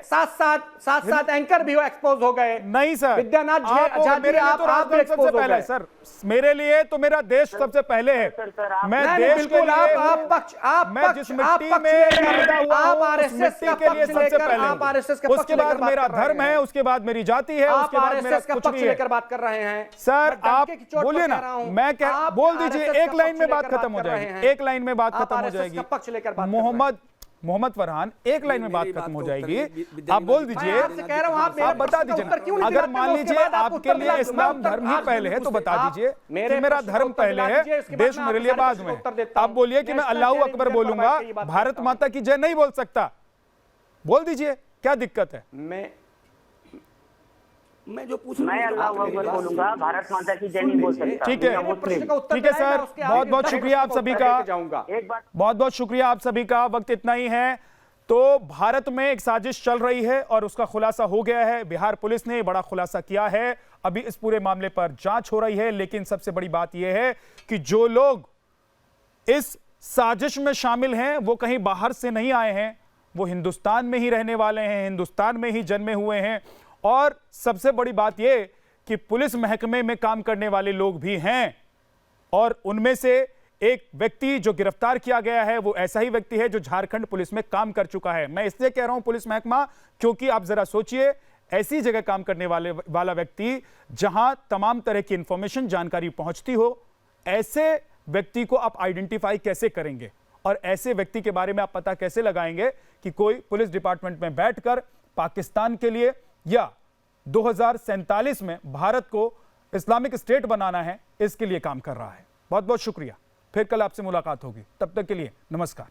D: साथ एंकर भी हो एक्सपोज हो गए।
A: नहीं सर,
D: विद्यानाथ जी,
A: आप
D: आजादी,
A: मेरे लिए
D: आप
A: तो राष्ट्र
D: भी
A: धर्म
D: एक्सपोज
A: सबसे
D: हो
A: पहले है
D: गए।
A: सर। मेरे लिए तो मेरा देश सबसे पहले है। मैं
D: नहीं,
A: देश के
D: बिल्कुल,
A: लिए
D: आप
A: जिस
D: पक्ष
A: मिट्टी में
D: लेकर,
A: पैदा हुआ
D: आप
A: हूं, उस
D: आरएसएस
A: मिट्टी
D: का
A: के लिए
D: पक्ष
A: सबसे
D: लेकर,
A: पहले
D: आप
A: हूं।
D: आरएसएस का पक्ष
A: उसके बाद
D: लेकर बात
A: मेरा
D: कर रहे
A: धर्म है,
D: हैं।
A: उसके बाद मेरी जाति है,
D: आप
A: उसके बाद मेरा
D: आरएसएस का
A: कुछ
D: पक्ष
A: भी है।
D: लेकर बात कर रहे हैं
A: सर
D: मैं
A: आप
D: डंके की चोट पर
A: बोलिए
D: कह
A: ना,
D: रहा हूं।
A: मैं क्या
D: आप
A: बोल दीजिए,
D: आरएसएस
A: एक
D: का
A: लाइन में
D: पक्ष
A: बात
D: लेकर
A: खत्म हो
D: बात कर रहे
A: जाएगी।
D: हैं।
A: एक लाइन में बात
D: आप
A: खत्म हो
D: आरएसएस
A: जाएगी।
D: का पक्ष लेकर बात कर रहे हैं।
A: मोहम्मद फरहान, एक लाइन में बात खत्म हो जाएगी।
C: विद्यानाथ
A: आप बोल
C: जी,
A: दीजिए,
D: मैं आपसे कह रहा हूं, आप मेरे
A: आप बता
D: प्रश्न का
A: दीजिए
D: उत्तर क्यों नहीं
A: अगर
D: दिलाते?
A: मान
D: उसके
A: लीजिए
D: बाद आप
A: आपके
D: उत्तर
A: लिए
D: दिला दो।
A: इस्लाम
D: मैं
A: धर्म ही
D: उत्तर
A: पहले है तो बता
D: आप
A: दीजिए
D: मेरे
A: कि मेरा
D: प्रश्न का
A: धर्म
D: उत्तर
A: पहले
D: दिला
A: है,
D: दीजिए, उसके बाद
A: देश
D: मैं
A: मेरे
D: आपके
A: लिए
D: सारे
A: बाद
D: प्रश्नों
A: में।
D: का उत्तर देता
A: आप
D: हूं।
A: बोलिए कि मैं
D: नेशनल
A: अल्लाह
D: टेलीविजन
A: अकबर
D: पर
A: बोलूंगा,
D: बैठ के ये बात
A: भारत
D: करता हूं।
A: माता की जय नहीं बोल सकता। बोल दीजिए, क्या दिक्कत है?
C: मैं जो पूछ रहा
B: मैं
C: हूं,
B: अल्लाह
C: आप मेरी
B: अकबर
C: बात
B: बोलूंगा, भारत माता की जय नहीं बोल सकता।
A: ठीक है,
B: मैं मुस्लिम।
A: ठीक है सर, बहुत बहुत शुक्रिया आप सभी का।
B: एक बात
A: बहुत बहुत शुक्रिया आप सभी का। वक्त इतना ही है। तो भारत में एक साजिश चल रही है और उसका खुलासा हो गया है। बिहार पुलिस ने बड़ा खुलासा किया है। अभी इस पूरे मामले पर जांच हो रही है, लेकिन सबसे बड़ी बात यह है कि जो लोग इस साजिश में शामिल हैं वो कहीं बाहर से नहीं आए हैं, वो हिंदुस्तान में ही रहने वाले हैं, हिंदुस्तान में ही जन्मे हुए हैं। और सबसे बड़ी बात यह कि पुलिस महकमे में काम करने वाले लोग भी हैं। और उनमें से एक व्यक्ति जो गिरफ्तार किया गया है वो ऐसा ही व्यक्ति है जो झारखंड पुलिस में काम कर चुका है। मैं इसलिए कह रहा हूं पुलिस महकमा, क्योंकि आप जरा सोचिए, ऐसी जगह काम करने वाला व्यक्ति जहां तमाम तरह की इंफॉर्मेशन, जानकारी पहुंचती हो, ऐसे व्यक्ति को आप आइडेंटिफाई कैसे करेंगे और ऐसे व्यक्ति के बारे में आप पता कैसे लगाएंगे कि कोई पुलिस डिपार्टमेंट में बैठकर पाकिस्तान के लिए या 2047 में भारत को इस्लामिक स्टेट बनाना है, इसके लिए काम कर रहा है। बहुत बहुत शुक्रिया। फिर कल आपसे मुलाकात होगी। तब तक के लिए नमस्कार।